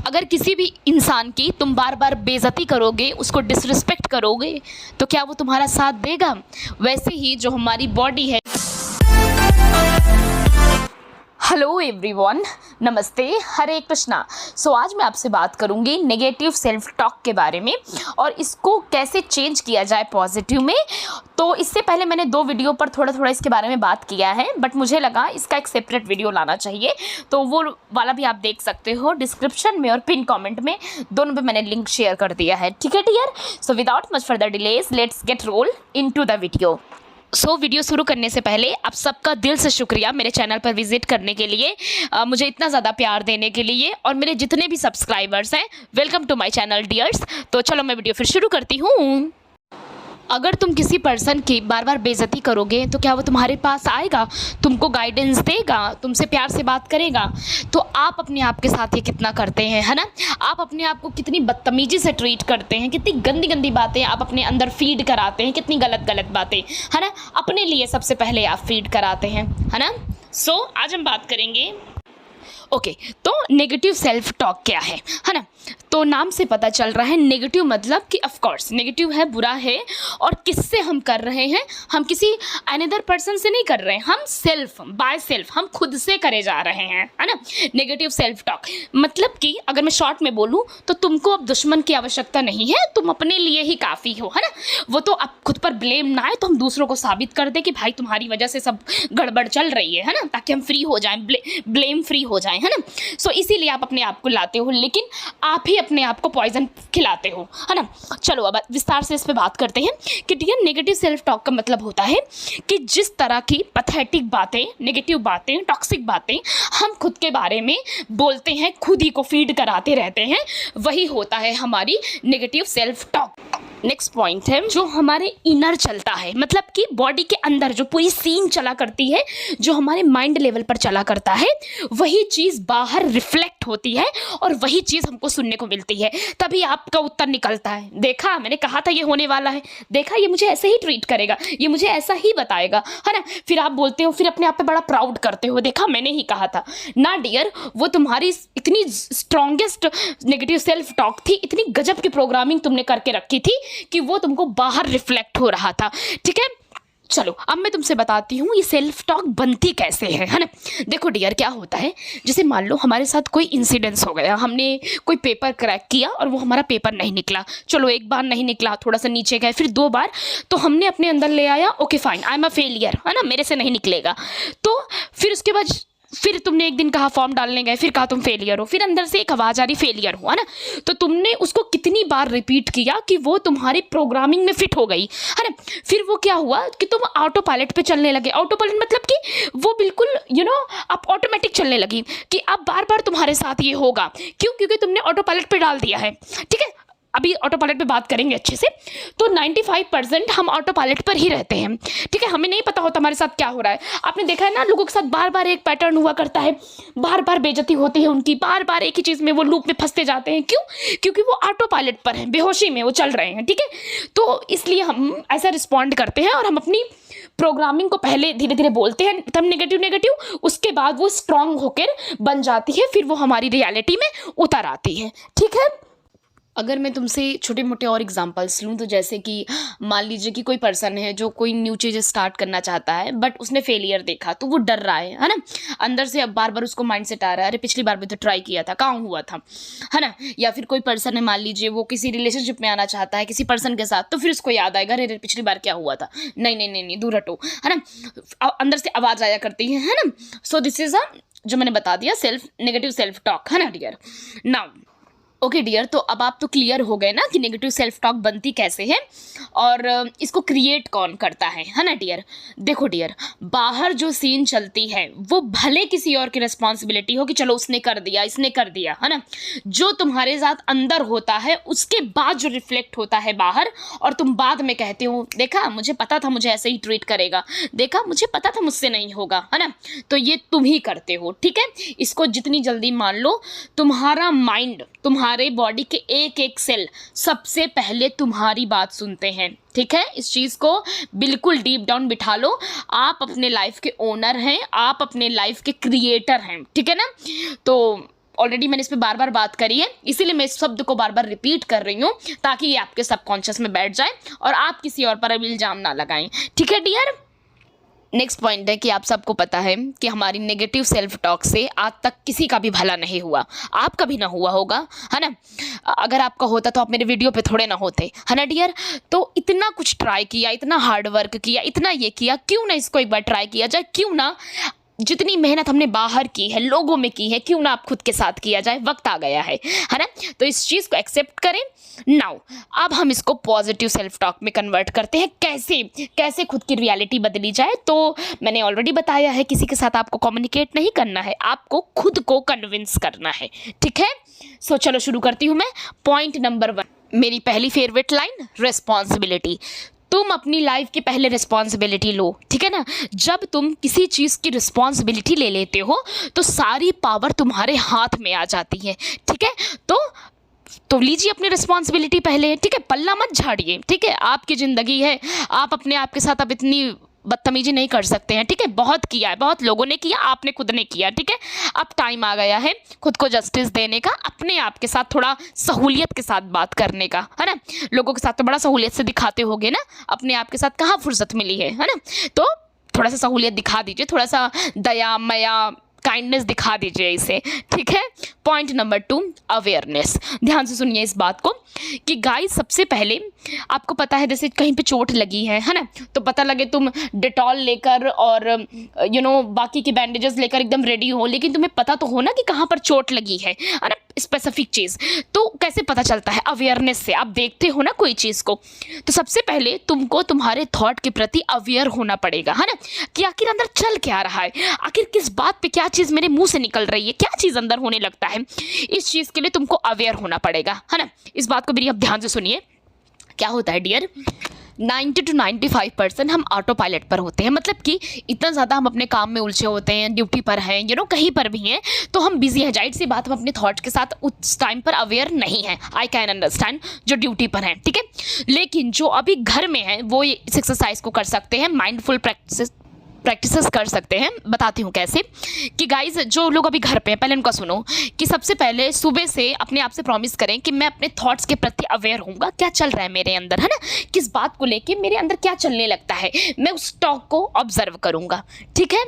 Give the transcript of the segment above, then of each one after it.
अगर किसी भी इंसान की तुम बार बार बेइज्जती करोगे, उसको डिसरिस्पेक्ट करोगे, तो क्या वो तुम्हारा साथ देगा? वैसे ही जो हमारी बॉडी है। हेलो एवरीवन, नमस्ते, हरे कृष्णा। आज मैं आपसे बात करूंगी नेगेटिव सेल्फ टॉक के बारे में और इसको कैसे चेंज किया जाए पॉजिटिव में। तो इससे पहले मैंने 2 वीडियो पर थोड़ा इसके बारे में बात किया है, बट मुझे लगा इसका एक सेपरेट वीडियो लाना चाहिए, तो वो वाला भी आप देख सकते हो डिस्क्रिप्शन में और पिन कमेंट में, दोनों पे मैंने लिंक शेयर कर दिया है। ठीक है dear, so without much further delays let's get roll into the video. Video शुरू करने से पहले आप सबका दिल से शुक्रिया मेरे चैनल पर विजिट करने के लिए, मुझे इतना ज़्यादा प्यार देने के लिए, और मेरे जितने भी सब्सक्राइबर्स हैं, welcome to my channel dears. तो चलो मैं वीडियो फिर शुरू करती हूँ। अगर तुम किसी पर्सन की बार बार बेइज्जती करोगे तो क्या वो तुम्हारे पास आएगा, तुमको गाइडेंस देगा, तुमसे प्यार से बात करेगा? तो आप अपने आप के साथ ये कितना करते हैं, है ना? आप अपने आप को कितनी बदतमीजी से ट्रीट करते हैं, कितनी गंदी गंदी बातें आप अपने अंदर फीड कराते हैं, कितनी गलत बातें, है ना? अपने लिए सबसे पहले आप फीड कराते हैं, है ना? आज हम बात करेंगे तो नेगेटिव सेल्फ टॉक क्या है ना? तो नाम से पता चल रहा है नेगेटिव मतलब कि ऑफ कोर्स नेगेटिव है, बुरा है, और किससे हम कर रहे हैं? हम किसी अनदर पर्सन से नहीं कर रहे हैं, हम बाय सेल्फ हम खुद से करे जा रहे हैं, है ना? नेगेटिव सेल्फ टॉक मतलब कि अगर मैं शॉर्ट में बोलूँ तो तुमको अब दुश्मन की आवश्यकता नहीं है, तुम अपने लिए ही काफ़ी हो, है ना? वो तो अब खुद पर ब्लेम ना आए, तो हम दूसरों को साबित कर दें कि भाई तुम्हारी वजह से सब गड़बड़ चल रही है ना, ताकि हम फ्री हो जाएं, ब्लेम फ्री हो जाएं, है ना? इसीलिए आप अपने आप को लाते हो, लेकिन आप ही अपने आप को पॉइजन खिलाते हो, है ना? चलो अब विस्तार से इस पे बात करते हैं कि डियर, नेगेटिव सेल्फ टॉक का मतलब होता है कि जिस तरह की पैथेटिक बातें, नेगेटिव बातें, टॉक्सिक बातें हम खुद के बारे में बोलते हैं, खुद ही को फीड कराते रहते हैं, वही होता है हमारी negative self talk. Next point है जो हमारे इनर चलता है, मतलब कि बॉडी के अंदर जो पूरी सीन चला करती है, जो हमारे माइंड लेवल पर चला करता है, वही चीज़ बाहर रिफ्लेक्ट होती है और वही चीज़ हमको सुनने को मिलती है। तभी आपका उत्तर निकलता है, देखा मैंने कहा था ये होने वाला है, देखा ये मुझे ऐसे ही ट्रीट करेगा, ये मुझे ऐसा ही बताएगा, है ना? फिर आप बोलते हो, फिर अपने आप पे बड़ा प्राउड करते हो, देखा मैंने ही कहा था ना डियर। वो तुम्हारी इतनी स्ट्रॉन्गेस्ट नेगेटिव सेल्फ टॉक थी, इतनी गजब की प्रोग्रामिंग तुमने करके रखी थी कि वो तुमको बाहर रिफ्लेक्ट हो रहा था। ठीक है, चलो अब मैं तुमसे बताती हूँ ये सेल्फ टॉक बनती कैसे है ना? देखो डियर, क्या होता है, जैसे मान लो हमारे साथ कोई इंसिडेंस हो गया, हमने कोई पेपर क्रैक किया और वो हमारा पेपर नहीं निकला। चलो एक बार नहीं निकला, थोड़ा सा नीचे गए, फिर 2 बार, तो हमने अपने अंदर ले आया okay fine, I am a failure, है ना, मेरे से नहीं निकलेगा। तो फिर उसके बाद फिर तुमने एक दिन कहा फॉर्म डालने गए, फिर कहा तुम फेलियर हो, फिर अंदर से एक आवाज़ आ रही फेलियर हुआ ना, तो तुमने उसको कितनी बार रिपीट किया कि वो तुम्हारी प्रोग्रामिंग में फिट हो गई, है ना? फिर वो क्या हुआ कि तुम ऑटो पायलट पे चलने लगे। ऑटो पायलट मतलब कि वो बिल्कुल आप ऑटोमेटिक चलने लगी कि अब बार बार तुम्हारे साथ ये होगा। क्यों? क्योंकि तुमने ऑटो पायलट पे डाल दिया है। ठीक है, अभी ऑटो पायलट पे बात करेंगे अच्छे से। तो 95% हम ऑटो पायलट पर ही रहते हैं। ठीक है, हमें नहीं पता होता हमारे साथ क्या हो रहा है। आपने देखा है ना, लोगों के साथ बार बार एक पैटर्न हुआ करता है, बार बार बेइज्जती होती है उनकी, बार बार एक ही चीज़ में वो लूप में फंसते जाते हैं। क्यों? क्योंकि वो ऑटो पायलट पर हैं, बेहोशी में वो चल रहे हैं। ठीक है, तो इसलिए हम ऐसा रिस्पॉन्ड करते हैं और हम अपनी प्रोग्रामिंग को पहले धीरे धीरे बोलते हैं, तब नेगेटिव, उसके बाद वो स्ट्रांग होकर बन जाती है, फिर वो हमारी रियलिटी में उतर आती है। ठीक है, अगर मैं तुमसे छोटे मोटे और एग्जांपल्स लूँ, तो जैसे कि मान लीजिए कि कोई पर्सन है जो कोई न्यू चीज़ स्टार्ट करना चाहता है, बट उसने फेलियर देखा तो वो डर रहा है ना? अंदर से अब बार बार उसको माइंडसेट आ रहा है, अरे पिछली बार भी तो ट्राई किया था, कहाँ हुआ था, है ना? या फिर कोई पर्सन है, मान लीजिए वो किसी रिलेशनशिप में आना चाहता है किसी पर्सन के साथ, तो फिर उसको याद आएगा, अरे पिछली बार क्या हुआ था, नहीं दूर हटो, है ना? अंदर से आवाज़ आया करती है ना? दिस इज जो मैंने बता दिया नेगेटिव सेल्फ टॉक, है ना डियर? नाउ ओके डियर, तो अब आप तो क्लियर हो गए ना कि नेगेटिव सेल्फ टॉक बनती कैसे है और इसको क्रिएट कौन करता है ना डियर? देखो डियर, बाहर जो सीन चलती है वो भले किसी और की रिस्पॉन्सिबिलिटी हो कि चलो उसने कर दिया, इसने कर दिया, है ना? जो तुम्हारे साथ अंदर होता है उसके बाद जो रिफ्लेक्ट होता है बाहर, और तुम बाद में कहते हो, देखा मुझे पता था मुझे ऐसे ही ट्रीट करेगा, देखा मुझे पता था मुझसे नहीं होगा, है ना? तो ये तुम ही करते हो। ठीक है, इसको जितनी जल्दी मान लो, तुम्हारा माइंड, तुम्हारे बॉडी के एक एक सेल सबसे पहले तुम्हारी बात सुनते हैं। ठीक है, इस चीज़ को बिल्कुल डीप डाउन बिठा लो। आप अपने लाइफ के ओनर हैं, आप अपने लाइफ के क्रिएटर हैं। ठीक है ना? तो ऑलरेडी मैंने इस पे बार बार बात करी है, इसीलिए मैं इस शब्द को बार बार रिपीट कर रही हूँ ताकि ये आपके सबकॉन्शियस में बैठ जाए और आप किसी और पर अब इल्ज़ाम ना लगाएं। ठीक है डियर। नेक्स्ट पॉइंट है कि आप सबको पता है कि हमारी नेगेटिव सेल्फ टॉक से आज तक किसी का भी भला नहीं हुआ, आपका भी ना हुआ होगा, है ना। अगर आपका होता तो आप मेरे वीडियो पे थोड़े ना होते, है ना डियर। तो इतना कुछ ट्राई किया, इतना हार्ड वर्क किया, इतना ये किया, क्यों ना इसको एक बार ट्राई किया जाए, क्यों ना जितनी मेहनत हमने बाहर की है, लोगों में की है, क्यों ना आप खुद के साथ किया जाए। वक्त आ गया है ना। तो इस चीज़ को एक्सेप्ट करें। नाउ अब हम इसको पॉजिटिव सेल्फ टॉक में कन्वर्ट करते हैं। कैसे कैसे खुद की रियलिटी बदली जाए, तो मैंने ऑलरेडी बताया है, किसी के साथ आपको कम्युनिकेट नहीं करना है, आपको खुद को कन्विंस करना है। ठीक है। सो चलो शुरू करती हूँ मैं। पॉइंट नंबर 1, मेरी पहली फेवरेट लाइन, रिस्पॉन्सिबिलिटी। तुम अपनी लाइफ की पहले रिस्पॉन्सिबिलिटी लो। ठीक है ना। जब तुम किसी चीज़ की रिस्पॉन्सिबिलिटी ले लेते हो तो सारी पावर तुम्हारे हाथ में आ जाती है। ठीक है। तो लीजिए अपनी रिस्पॉन्सिबिलिटी पहले। ठीक है। पल्ला मत झाड़िए। ठीक है। आपकी ज़िंदगी है, आप अपने आप के साथ अब इतनी बदतमीजी नहीं कर सकते हैं। ठीक है। बहुत किया है, बहुत लोगों ने किया, आपने खुद ने किया। ठीक है। अब टाइम आ गया है खुद को जस्टिस देने का, अपने आप के साथ थोड़ा सहूलियत के साथ बात करने का, है ना। लोगों के साथ तो बड़ा सहूलियत से दिखाते होगे ना, अपने आप के साथ कहाँ फुर्सत मिली है ना। तो थोड़ा सा सहूलियत दिखा दीजिए, थोड़ा सा दया मया काइंडनेस दिखा दीजिए इसे। ठीक है। Point number 2, awareness. ध्यान से सुनिए इस बात को कि गाइस, सबसे पहले आपको पता है, जैसे कहीं पे चोट लगी है ना, तो पता लगे तुम डेटॉल लेकर और बाकी के बैंडेजेस लेकर एकदम रेडी हो, लेकिन तुम्हें पता तो हो ना कि कहाँ पर चोट लगी है ना, स्पेसिफिक चीज़। तो कैसे पता चलता है? अवेयरनेस से। आप देखते हो ना कोई चीज़ को, तो सबसे पहले तुमको तुम्हारे थॉट के प्रति अवेयर होना पड़ेगा, है ना, कि आखिर अंदर चल क्या रहा है, आखिर किस बात पे क्या चीज़ मेरे मुंह से निकल रही है, क्या चीज़ अंदर होने लगता है। इस चीज़ के लिए तुमको अवेयर होना पड़ेगा, है ना। इस बात को मेरी अब ध्यान से सुनिए। क्या होता है डियर, 90 to 95% हम ऑटो पायलट पर होते हैं। मतलब कि इतना ज़्यादा हम अपने काम में उलझे होते हैं, ड्यूटी पर हैं, कहीं पर भी हैं, तो हम बिजी हैं। जाहिर सी बात, हम अपने थॉट्स के साथ उस टाइम पर अवेयर नहीं हैं। आई कैन अंडरस्टैंड जो ड्यूटी पर हैं। ठीक है। लेकिन जो अभी घर में हैं वो इस एक्सरसाइज को कर सकते हैं, माइंडफुल प्रैक्टिसेस कर सकते हैं। बताती हूँ कैसे। कि गाइज, जो लोग अभी घर पे हैं, पहले उनका सुनो कि सबसे पहले सुबह से अपने आप से प्रॉमिस करें कि मैं अपने थॉट्स के प्रति अवेयर होऊंगा, क्या चल रहा है मेरे अंदर, है ना, किस बात को लेके मेरे अंदर क्या चलने लगता है, मैं उस टॉक को ऑब्जर्व करूंगा। ठीक है।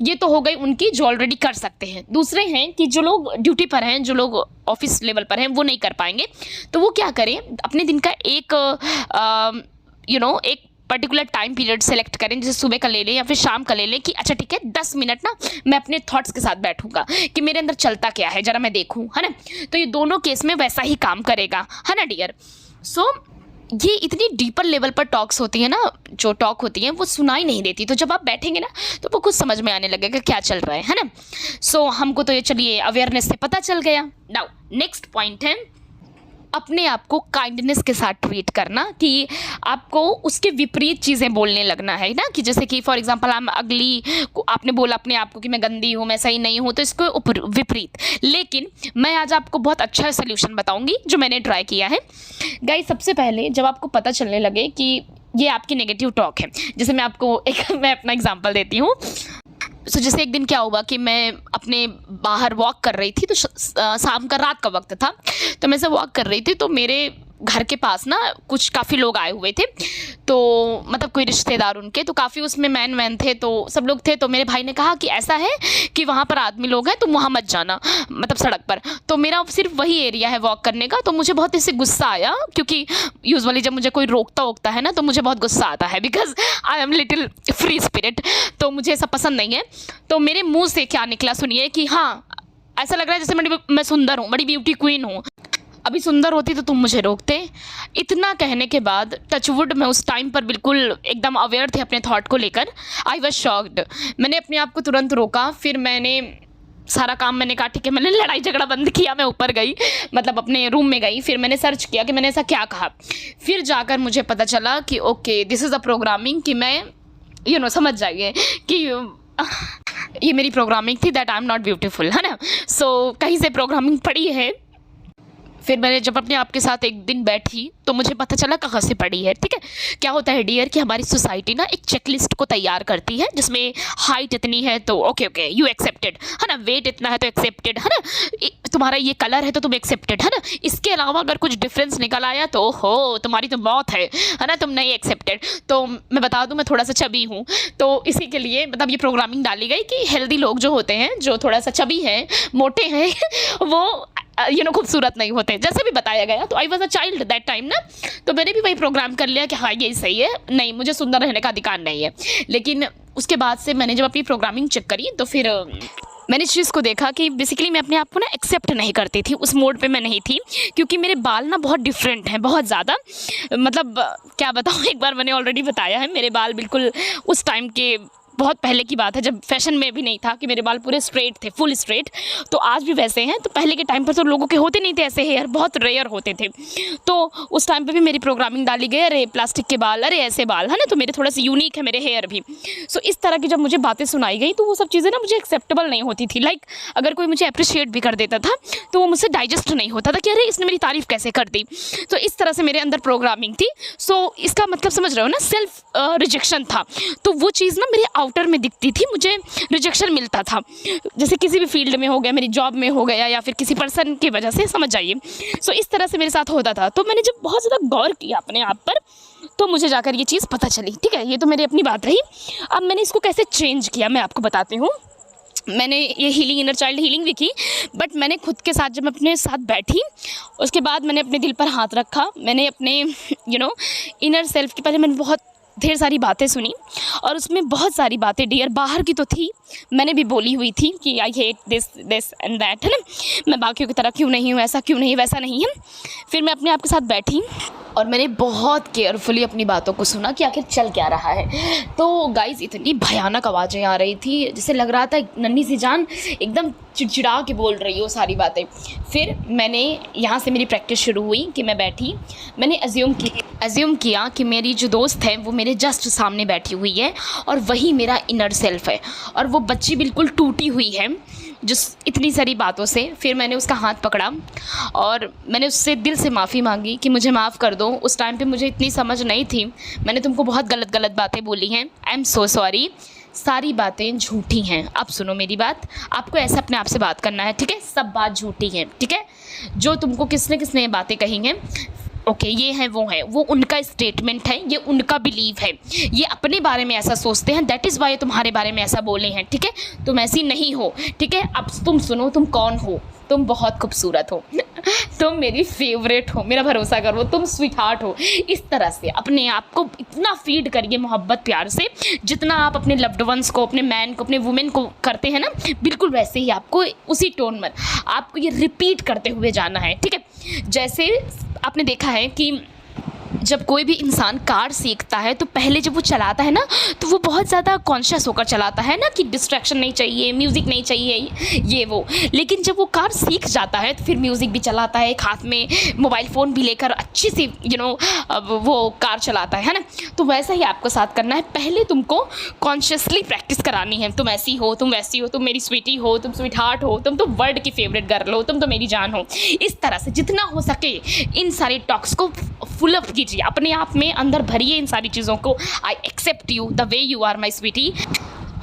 ये तो हो गई उनकी जो ऑलरेडी कर सकते हैं। दूसरे हैं कि जो लोग ड्यूटी पर हैं, जो लोग ऑफिस लेवल पर हैं, वो नहीं कर पाएंगे, तो वो क्या करें, अपने दिन का एक पर्टिकुलर टाइम पीरियड सेलेक्ट करें, जैसे सुबह का ले लें या फिर शाम का ले लें, कि अच्छा ठीक है 10 मिनट ना मैं अपने थॉट्स के साथ बैठूंगा कि मेरे अंदर चलता क्या है, जरा मैं देखूं, है ना। तो ये दोनों केस में वैसा ही काम करेगा, है ना डियर। सो ये इतनी डीपर लेवल पर टॉक्स होती है ना, जो टॉक होती हैं वो सुनाई नहीं देती, तो जब आप बैठेंगे ना तो वो कुछ समझ में आने लगेगा क्या चल रहा है ना। सो हमको तो ये चलिए अवेयरनेस से पता चल गया। नाउ नेक्स्ट पॉइंट है, अपने आप को काइंडनेस के साथ ट्रीट करना, कि आपको उसके विपरीत चीज़ें बोलने लगना है ना। कि जैसे कि फॉर एग्जांपल हम अगली, आपने बोला अपने आप को कि मैं गंदी हूँ, मैं सही नहीं हूँ, तो इसको विपरीत। लेकिन मैं आज आपको बहुत अच्छा सोल्यूशन बताऊँगी जो मैंने ट्राई किया है। गाइस, सबसे पहले जब आपको पता चलने लगे कि ये आपकी नेगेटिव टॉक है, जैसे मैं आपको मैं अपना एग्जाम्पल देती हूँ। सो जैसे एक दिन क्या हुआ कि मैं अपने बाहर वॉक कर रही थी, तो शाम का रात का वक्त था, तो मैं से वॉक कर रही थी, तो मेरे घर के पास ना कुछ काफ़ी लोग आए हुए थे, तो मतलब कोई रिश्तेदार उनके, तो काफ़ी उसमें मैन थे, तो सब लोग थे। तो मेरे भाई ने कहा कि ऐसा है कि वहाँ पर आदमी लोग हैं, तुम वहाँ मत जाना, मतलब सड़क पर। तो मेरा सिर्फ वही एरिया है वॉक करने का। तो मुझे बहुत इससे गुस्सा आया, क्योंकि यूजुअली जब मुझे कोई रोकता है ना तो मुझे बहुत गुस्सा आता है, because I am little free spirit, तो मुझे ऐसा पसंद नहीं है। तो मेरे मुँह से क्या निकला सुनिए, कि हाँ ऐसा लग रहा है जैसे मैं सुंदर हूँ, बड़ी ब्यूटी क्वीन हूँ, अभी सुंदर होती तो तुम मुझे रोकते। इतना कहने के बाद टचवुड मैं उस टाइम पर बिल्कुल एकदम अवेयर थे अपने थॉट को लेकर। I was shocked. मैंने अपने आप को तुरंत रोका, फिर मैंने सारा काम मैंने कहा ठीक है, मैंने लड़ाई झगड़ा बंद किया, मैं ऊपर गई, मतलब अपने रूम में गई, फिर मैंने सर्च किया कि मैंने ऐसा क्या कहा। फिर जाकर मुझे पता चला कि okay this is a programming, कि मैं समझ जाइए कि ये मेरी प्रोग्रामिंग थी, that I am not beautiful, है ना। सो कहीं से प्रोग्रामिंग पड़ी है। फिर मैंने जब अपने आप के साथ एक दिन बैठी तो मुझे पता चला कहाँ से पड़ी है। ठीक है, क्या होता है डियर कि हमारी सोसाइटी ना एक चेकलिस्ट को तैयार करती है जिसमें हाइट इतनी है तो ओके ओके यू एक्सेप्टेड है ना, वेट इतना है तो एक्सेप्टेड है ना, तुम्हारा ये कलर है तो तुम एक्सेप्टेड है ना, इसके अलावा अगर कुछ डिफरेंस निकल आया तो हो तुम्हारी तो मौत है ना, तुम नहीं एक्सेप्टेड। तो मैं बता दूं मैं थोड़ा सा चबी हूँ, तो इसी के लिए मतलब ये प्रोग्रामिंग डाली गई कि हेल्दी लोग जो होते हैं, जो थोड़ा सा चबी हैं, मोटे हैं वो खूबसूरत नहीं होते, जैसे भी बताया गया। तो I was a child that time ना, तो मैंने भी वही प्रोग्राम कर लिया कि हाँ यही सही है, नहीं मुझे सुंदर रहने का अधिकार नहीं है। लेकिन उसके बाद से मैंने जब अपनी प्रोग्रामिंग चेक करी तो फिर मैंने इस चीज़ को देखा कि बेसिकली मैं अपने आप को ना एक्सेप्ट नहीं करती थी, उस मोड पे मैं नहीं थी, क्योंकि मेरे बाल ना बहुत डिफरेंट हैं, बहुत ज़्यादा। मतलब क्या बताऊँ, एक बार मैंने ऑलरेडी बताया है, मेरे बाल बिल्कुल उस टाइम के बहुत पहले की बात है जब फैशन में भी नहीं था कि मेरे बाल पूरे स्ट्रेट थे, फुल स्ट्रेट। तो आज भी वैसे हैं, तो पहले के टाइम पर तो लोगों के होते नहीं थे ऐसे हेयर, बहुत रेयर होते थे। तो उस टाइम पे भी मेरी प्रोग्रामिंग डाली गई, अरे प्लास्टिक के बाल, अरे ऐसे बाल है ना, तो मेरे थोड़ा सा यूनिक है मेरे हेयर भी। सो इस तरह की जब मुझे बातें सुनाई गई तो वो सब चीज़ें ना मुझे एक्सेप्टेबल नहीं होती थी। लाइक अगर कोई मुझे अप्रिशिएट भी कर देता था तो वो मुझसे डाइजेस्ट नहीं होता था कि अरे इसने मेरी तारीफ़ कैसे कर दी। तो इस तरह से मेरे अंदर प्रोग्रामिंग थी। सो इसका मतलब समझ रहे हो ना, सेल्फ रिजेक्शन था। तो वो चीज़ ना मेरे आउटर में दिखती थी, मुझे रिजेक्शन मिलता था, जैसे किसी भी फील्ड में हो गया, मेरी जॉब में हो गया, या फिर किसी पर्सन की वजह से, समझ जाइए। सो इस तरह से मेरे साथ होता था। तो मैंने जब बहुत ज़्यादा गौर किया अपने आप पर तो मुझे जाकर ये चीज़ पता चली। ठीक है, ये तो मेरी अपनी बात रही। अब मैंने इसको कैसे चेंज किया मैं आपको बताती हूँ। मैंने ये हीलिंग, इनर चाइल्ड हीलिंग भी की, बट मैंने खुद के साथ जब मैं अपने साथ बैठी उसके बाद मैंने अपने दिल पर हाथ रखा। मैंने अपने इनर सेल्फ की पहले मैंने बहुत ढेर सारी बातें सुनी, और उसमें बहुत सारी बातें डियर बाहर की तो थी, मैंने भी बोली हुई थी कि I hate this this and that, है ना, मैं बाकियों की तरह क्यों नहीं हूँ, ऐसा क्यों नहीं, वैसा नहीं है। फिर मैं अपने आप के साथ बैठी और मैंने बहुत केयरफुली अपनी बातों को सुना कि आखिर चल क्या रहा है। तो गाइज़ इतनी भयानक आवाज़ें आ रही थी, जैसे लग रहा था नन्ही सी जान एकदम चिड़चिड़ा के बोल रही हो सारी बातें। फिर मैंने यहाँ से मेरी प्रैक्टिस शुरू हुई कि मैं बैठी, मैंने अज्यूम किया कि मेरी जो दोस्त है वो मेरे जस्ट सामने बैठी हुई है और वही मेरा इनर सेल्फ है, और वो बच्ची बिल्कुल टूटी हुई है जिस इतनी सारी बातों से। फिर मैंने उसका हाथ पकड़ा और मैंने उससे दिल से माफ़ी मांगी कि मुझे माफ़ कर दो, उस टाइम पे मुझे इतनी समझ नहीं थी, मैंने तुमको बहुत गलत बातें बोली हैं, आई एम सो सॉरी, सारी बातें झूठी हैं। अब सुनो मेरी बात, आपको ऐसा अपने आप से बात करना है, ठीक है, सब बात झूठी है, ठीक है, जो तुमको किसने बातें कही हैं ओके ये है वो उनका स्टेटमेंट है, ये उनका बिलीव है, ये अपने बारे में ऐसा सोचते हैं, दैट इज़ वाई तुम्हारे बारे में ऐसा बोले हैं, ठीक है, तुम ऐसी नहीं हो, ठीक है। अब तुम सुनो, तुम कौन हो, तुम बहुत खूबसूरत हो तुम मेरी फेवरेट हो, मेरा भरोसा करो, तुम स्वीट हार्ट हो। इस तरह से अपने आप को इतना फीड करिए मोहब्बत प्यार से, जितना आप अपने लव्ड वंस को, अपने मैन को, अपने वुमेन को करते हैं ना, बिल्कुल वैसे ही आपको उसी टोन में आपको ये रिपीट करते हुए जाना है, ठीक है। जैसे आपने देखा है कि जब कोई भी इंसान कार सीखता है तो पहले जब वो चलाता है ना तो वो बहुत ज़्यादा कॉन्शियस होकर चलाता है ना कि डिस्ट्रैक्शन नहीं चाहिए, म्यूज़िक नहीं चाहिए, ये वो। लेकिन जब वो कार सीख जाता है तो फिर म्यूज़िक भी चलाता है, एक हाथ में मोबाइल फ़ोन भी लेकर अच्छी सी वो कार चलाता है ना। तो वैसा ही आपको साथ करना है, पहले तुमको कॉन्शियसली प्रैक्टिस करानी है, तुम ऐसी हो, तुम वैसी हो, तुम मेरी स्वीटी हो, तुम स्वीट हार्ट हो, तुम तो वर्ल्ड की फेवरेट गर्ल हो, तुम तो मेरी जान हो। इस तरह से जितना हो सके इन सारे टॉक्स को फुल अप कीजिए, अपने आप में अंदर भरिए इन सारी चीज़ों को। I accept you the way you are my sweetie,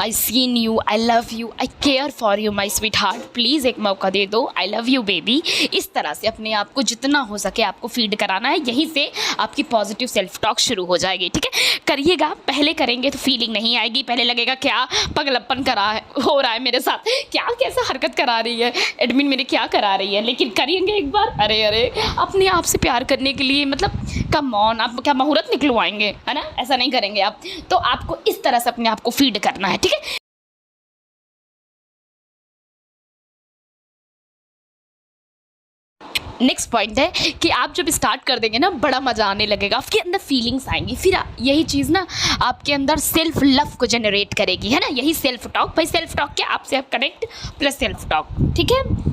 I seen you, I love you, I care for you my sweet heart, please एक मौका दे दो, आई लव यू बेबी। इस तरह से अपने आप को जितना हो सके आपको फीड कराना है, यहीं से आपकी पॉजिटिव सेल्फ टॉक शुरू हो जाएगी, ठीक है। करिएगा, पहले करेंगे तो फीलिंग नहीं आएगी, पहले लगेगा क्या पगलप्पन हो रहा है मेरे साथ, क्या कैसा हरकत करा रही है एडमिन मेरे, क्या करा रही है। लेकिन करेंगे एक बार, अरे अपने आप से प्यार करने के लिए मतलब कम ऑन, आप क्या मुहूर्त निकलवाएंगे, है ना, ऐसा नहीं करेंगे आप। तो आपको इस तरह से अपने आप को फीड करना है, ठीक है। नेक्स्ट पॉइंट है कि आप जब स्टार्ट कर देंगे ना बड़ा मज़ा आने लगेगा, आपके अंदर फीलिंग्स आएंगी, फिर यही चीज़ ना आपके अंदर सेल्फ लव को जनरेट करेगी, है ना, यही सेल्फ टॉक। भाई सेल्फ टॉक क्या, आपसे आप कनेक्ट प्लस सेल्फ टॉक, ठीक है।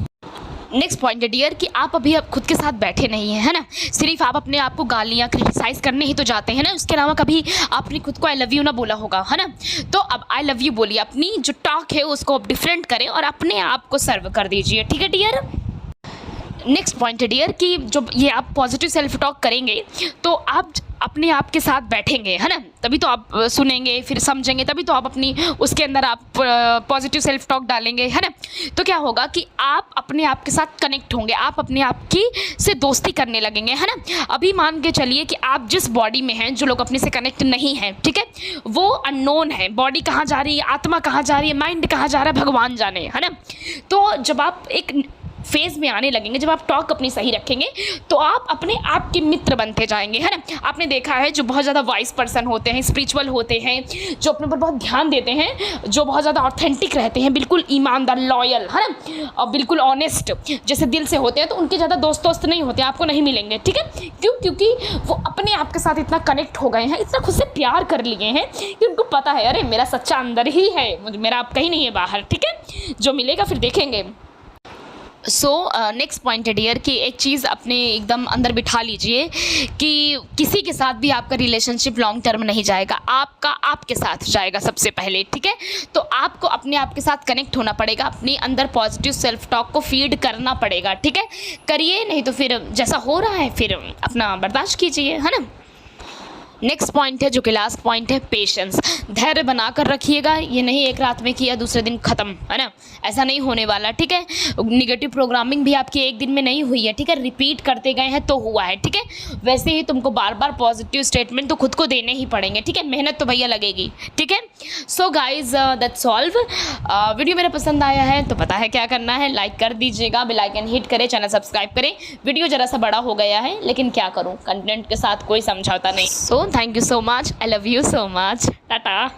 नेक्स्ट पॉइंट है डियर कि आप अभी आप खुद के साथ बैठे नहीं हैं, है ना, सिर्फ आप अपने आप को गालियाँ क्रिटिसाइज़ करने ही तो जाते हैं ना, उसके अलावा कभी आपने खुद को आई लव यू ना बोला होगा, है ना। तो अब आई लव यू बोलिए, अपनी जो टॉक है उसको आप डिफरेंट करें और अपने आप को सर्व कर दीजिए, ठीक है डियर। नेक्स्ट पॉइंट है डियर कि जब ये आप पॉजिटिव सेल्फ टॉक करेंगे तो आप अपने आप के साथ बैठेंगे, है ना, तभी तो आप सुनेंगे, फिर समझेंगे, तभी तो आप अपनी उसके अंदर आप पॉजिटिव सेल्फ टॉक डालेंगे, है ना। तो क्या होगा कि आप अपने आप के साथ कनेक्ट होंगे, आप अपने आप की से दोस्ती करने लगेंगे, है ना। अभी मान के चलिए कि आप जिस बॉडी में हैं, जो लोग अपने से कनेक्ट नहीं हैं, ठीक है, वो अननोन है, बॉडी कहाँ जा रही है, आत्मा कहाँ जा रही है, माइंड कहाँ जा रहा है, भगवान जाने, है ना। तो जब आप एक फेज़ में आने लगेंगे, जब आप टॉक अपनी सही रखेंगे तो आप अपने आप के मित्र बनते जाएंगे, है ना। आपने देखा है जो बहुत ज़्यादा वाइज पर्सन होते हैं, स्पिरिचुअल होते हैं, जो अपने ऊपर बहुत ध्यान देते हैं, जो बहुत ज़्यादा ऑथेंटिक रहते हैं, बिल्कुल ईमानदार, लॉयल, है ना, और बिल्कुल ऑनेस्ट जैसे दिल से होते हैं, तो उनके ज़्यादा दोस्त नहीं होते, आपको नहीं मिलेंगे, ठीक है। क्यों? क्योंकि वो अपने आप के साथ इतना कनेक्ट हो गए हैं, इतना खुद से प्यार कर लिए हैं कि उनको पता है अरे मेरा सच्चा अंदर ही है, मेरा आप कहीं नहीं है बाहर, ठीक है। जो मिलेगा फिर देखेंगे। सो नेक्स्ट पॉइंट है डियर कि एक चीज़ अपने एकदम अंदर बिठा लीजिए कि किसी के साथ भी आपका रिलेशनशिप लॉन्ग टर्म नहीं जाएगा, आपका आपके साथ जाएगा सबसे पहले, ठीक है। तो आपको अपने आप के साथ कनेक्ट होना पड़ेगा, अपने अंदर पॉजिटिव सेल्फ टॉक को फीड करना पड़ेगा, ठीक है। करिए, नहीं तो फिर जैसा हो रहा है फिर अपना बर्दाश्त कीजिए, है ना। नेक्स्ट पॉइंट है जो कि लास्ट पॉइंट है, पेशेंस। धैर्य बनाकर रखिएगा, ये नहीं एक रात में किया दूसरे दिन ख़त्म, है ना, ऐसा नहीं होने वाला, ठीक है। निगेटिव प्रोग्रामिंग भी आपकी एक दिन में नहीं हुई है, ठीक है, रिपीट करते गए हैं तो हुआ है, ठीक है। वैसे ही तुमको बार बार पॉजिटिव स्टेटमेंट तो खुद को देने ही पड़ेंगे, ठीक है, मेहनत तो भैया लगेगी, ठीक है। So guys that's all. Video मेरा पसंद आया है तो पता है क्या करना है, लाइक कर दीजिएगा, बेल आइकन हिट करें, चैनल सब्सक्राइब करें। वीडियो ज़रा सा बड़ा हो गया है लेकिन क्या करूँ, कंटेंट के साथ कोई समझौता नहीं। So thank you so much, I love you so much, Tata.